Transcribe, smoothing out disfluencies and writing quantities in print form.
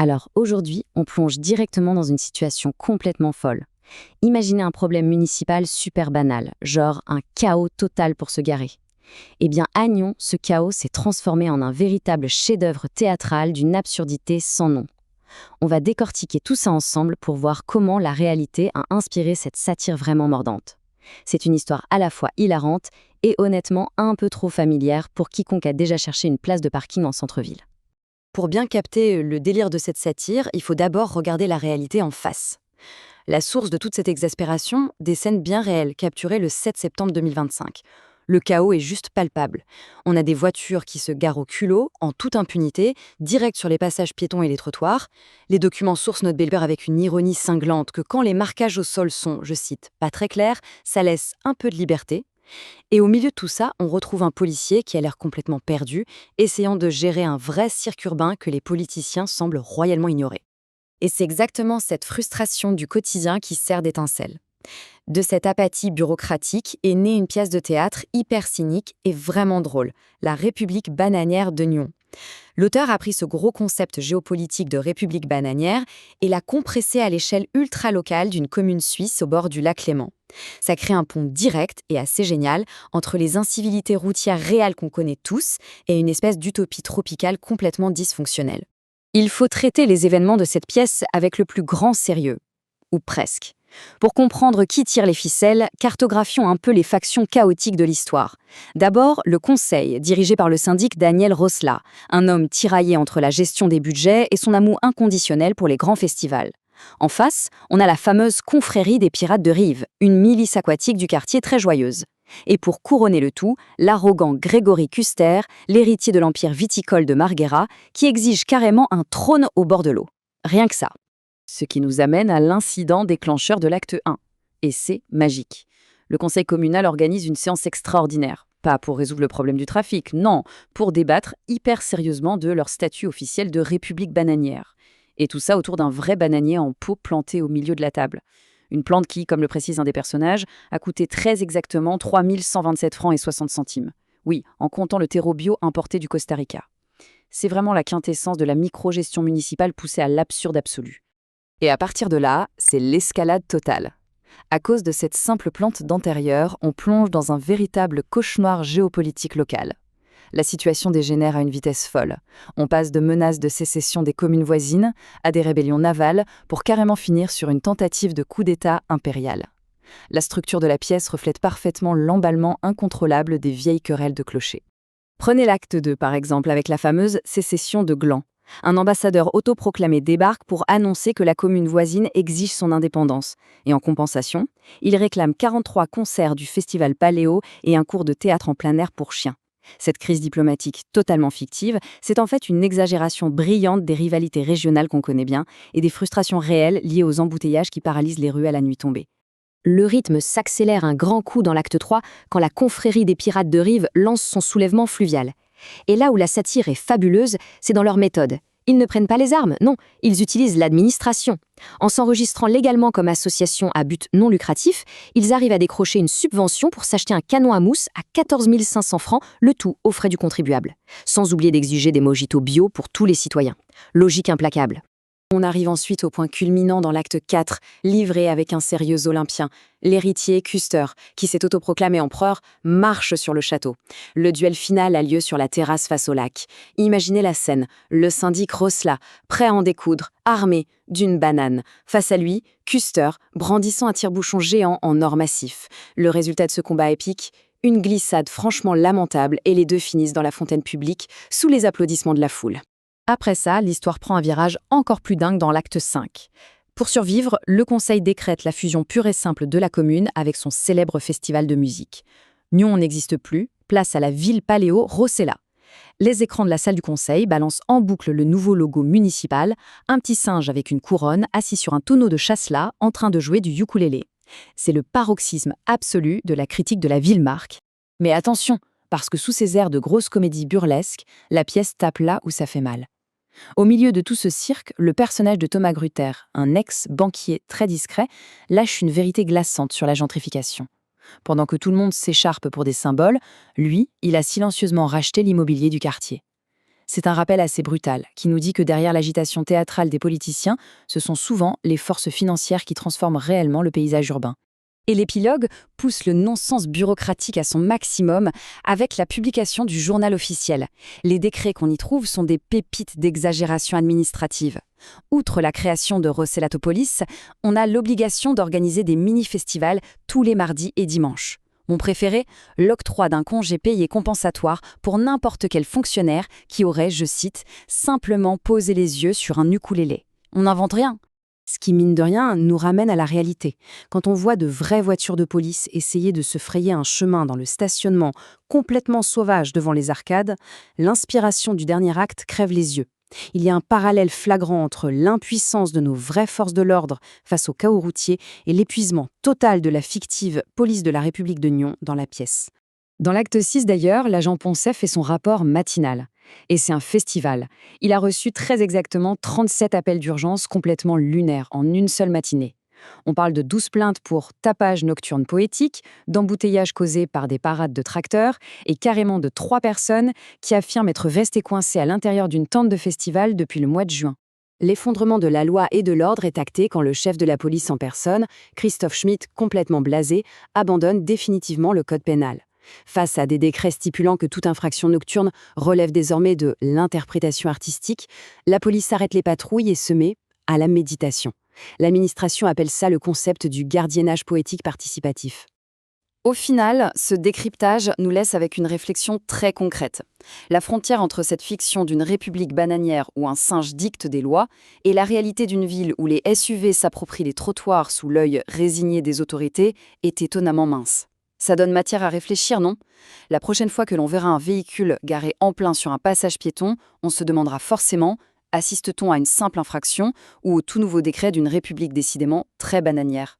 Alors aujourd'hui, on plonge directement dans une situation complètement folle. Imaginez un problème municipal super banal, genre un chaos total pour se garer. Eh bien, à Nyon, ce chaos s'est transformé en un véritable chef-d'œuvre théâtral d'une absurdité sans nom. On va décortiquer tout ça ensemble pour voir comment la réalité a inspiré cette satire vraiment mordante. C'est une histoire à la fois hilarante et honnêtement un peu trop familière pour quiconque a déjà cherché une place de parking en centre-ville. Pour bien capter le délire de cette satire, il faut d'abord regarder la réalité en face. La source de toute cette exaspération, des scènes bien réelles capturées le 7 septembre 2025. Le chaos est juste palpable. On a des voitures qui se garent au culot, en toute impunité, direct sur les passages piétons et les trottoirs. Les documents sources notent Belber avec une ironie cinglante que quand les marquages au sol sont, je cite, pas très clairs, ça laisse un peu de liberté. Et au milieu de tout ça, on retrouve un policier qui a l'air complètement perdu, essayant de gérer un vrai cirque urbain que les politiciens semblent royalement ignorer. Et c'est exactement cette frustration du quotidien qui sert d'étincelle. De cette apathie bureaucratique est née une pièce de théâtre hyper cynique et vraiment drôle, La République bananière de Nyon. L'auteur a pris ce gros concept géopolitique de République bananière et l'a compressé à l'échelle ultra-locale d'une commune suisse au bord du lac Léman. Ça crée un pont direct et assez génial entre les incivilités routières réelles qu'on connaît tous et une espèce d'utopie tropicale complètement dysfonctionnelle. Il faut traiter les événements de cette pièce avec le plus grand sérieux, ou presque. Pour comprendre qui tire les ficelles, cartographions un peu les factions chaotiques de l'histoire. D'abord, le conseil, dirigé par le syndic Daniel Rosla, un homme tiraillé entre la gestion des budgets et son amour inconditionnel pour les grands festivals. En face, on a la fameuse confrérie des pirates de Rive, une milice aquatique du quartier très joyeuse. Et pour couronner le tout, l'arrogant Grégory Custer, l'héritier de l'empire viticole de Marghera, qui exige carrément un trône au bord de l'eau. Rien que ça. Ce qui nous amène à l'incident déclencheur de l'acte 1. Et c'est magique. Le conseil communal organise une séance extraordinaire. Pas pour résoudre le problème du trafic, non, pour débattre hyper sérieusement de leur statut officiel de république bananière. Et tout ça autour d'un vrai bananier en pot planté au milieu de la table. Une plante qui, comme le précise un des personnages, a coûté très exactement 3 127 francs et 60 centimes. Oui, en comptant le terreau bio importé du Costa Rica. C'est vraiment la quintessence de la micro-gestion municipale poussée à l'absurde absolu. Et à partir de là, c'est l'escalade totale. À cause de cette simple plante d'antérieur, on plonge dans un véritable cauchemar géopolitique local. La situation dégénère à une vitesse folle. On passe de menaces de sécession des communes voisines à des rébellions navales pour carrément finir sur une tentative de coup d'État impérial. La structure de la pièce reflète parfaitement l'emballement incontrôlable des vieilles querelles de clochers. Prenez l'acte 2, par exemple, avec la fameuse sécession de Gland. Un ambassadeur autoproclamé débarque pour annoncer que la commune voisine exige son indépendance. Et en compensation, il réclame 43 concerts du festival Paléo et un cours de théâtre en plein air pour chiens. Cette crise diplomatique totalement fictive, c'est en fait une exagération brillante des rivalités régionales qu'on connaît bien et des frustrations réelles liées aux embouteillages qui paralysent les rues à la nuit tombée. Le rythme s'accélère un grand coup dans l'acte 3 quand la confrérie des pirates de Rive lance son soulèvement fluvial. Et là où la satire est fabuleuse, c'est dans leur méthode. Ils ne prennent pas les armes, non, ils utilisent l'administration. En s'enregistrant légalement comme association à but non lucratif, ils arrivent à décrocher une subvention pour s'acheter un canon à mousse à 14 500 francs, le tout aux frais du contribuable. Sans oublier d'exiger des mojitos bio pour tous les citoyens. Logique implacable. On arrive ensuite au point culminant dans l'acte 4, livré avec un sérieux olympien. L'héritier Custer, qui s'est autoproclamé empereur, marche sur le château. Le duel final a lieu sur la terrasse face au lac. Imaginez la scène, le syndic Rosla, prêt à en découdre, armé d'une banane. Face à lui, Custer, brandissant un tire-bouchon géant en or massif. Le résultat de ce combat épique, une glissade franchement lamentable et les deux finissent dans la fontaine publique, sous les applaudissements de la foule. Après ça, l'histoire prend un virage encore plus dingue dans l'acte 5. Pour survivre, le conseil décrète la fusion pure et simple de la commune avec son célèbre festival de musique. Nyon n'existe plus, place à la ville paléo Rossella. Les écrans de la salle du conseil balancent en boucle le nouveau logo municipal, un petit singe avec une couronne assis sur un tonneau de chasselas en train de jouer du ukulélé. C'est le paroxysme absolu de la critique de la ville-marque. Mais attention, parce que sous ces airs de grosse comédie burlesque, la pièce tape là où ça fait mal. Au milieu de tout ce cirque, le personnage de Thomas Grutter, un ex-banquier très discret, lâche une vérité glaçante sur la gentrification. Pendant que tout le monde s'écharpe pour des symboles, lui, il a silencieusement racheté l'immobilier du quartier. C'est un rappel assez brutal, qui nous dit que derrière l'agitation théâtrale des politiciens, ce sont souvent les forces financières qui transforment réellement le paysage urbain. Et l'épilogue pousse le non-sens bureaucratique à son maximum avec la publication du journal officiel. Les décrets qu'on y trouve sont des pépites d'exagération administrative. Outre la création de Rossellatopolis, on a l'obligation d'organiser des mini-festivals tous les mardis et dimanches. Mon préféré, l'octroi d'un congé payé compensatoire pour n'importe quel fonctionnaire qui aurait, je cite, « simplement posé les yeux sur un ukulélé ». On n'invente rien. Ce qui, mine de rien, nous ramène à la réalité. Quand on voit de vraies voitures de police essayer de se frayer un chemin dans le stationnement complètement sauvage devant les arcades, l'inspiration du dernier acte crève les yeux. Il y a un parallèle flagrant entre l'impuissance de nos vraies forces de l'ordre face au chaos routier et l'épuisement total de la fictive police de la République de Nyon dans la pièce. Dans l'acte 6 d'ailleurs, l'agent Poncet fait son rapport matinal. Et c'est un festival. Il a reçu très exactement 37 appels d'urgence complètement lunaires en une seule matinée. On parle de 12 plaintes pour tapage nocturne poétique, d'embouteillages causés par des parades de tracteurs et carrément de 3 personnes qui affirment être restées coincées à l'intérieur d'une tente de festival depuis le mois de juin. L'effondrement de la loi et de l'ordre est acté quand le chef de la police en personne, Christophe Schmitt, complètement blasé, abandonne définitivement le code pénal. Face à des décrets stipulant que toute infraction nocturne relève désormais de l'interprétation artistique, la police arrête les patrouilles et se met à la méditation. L'administration appelle ça le concept du gardiennage poétique participatif. Au final, ce décryptage nous laisse avec une réflexion très concrète. La frontière entre cette fiction d'une république bananière où un singe dicte des lois et la réalité d'une ville où les SUV s'approprient les trottoirs sous l'œil résigné des autorités est étonnamment mince. Ça donne matière à réfléchir, non? La prochaine fois que l'on verra un véhicule garé en plein sur un passage piéton, on se demandera forcément, assiste-t-on à une simple infraction ou au tout nouveau décret d'une république décidément très bananière?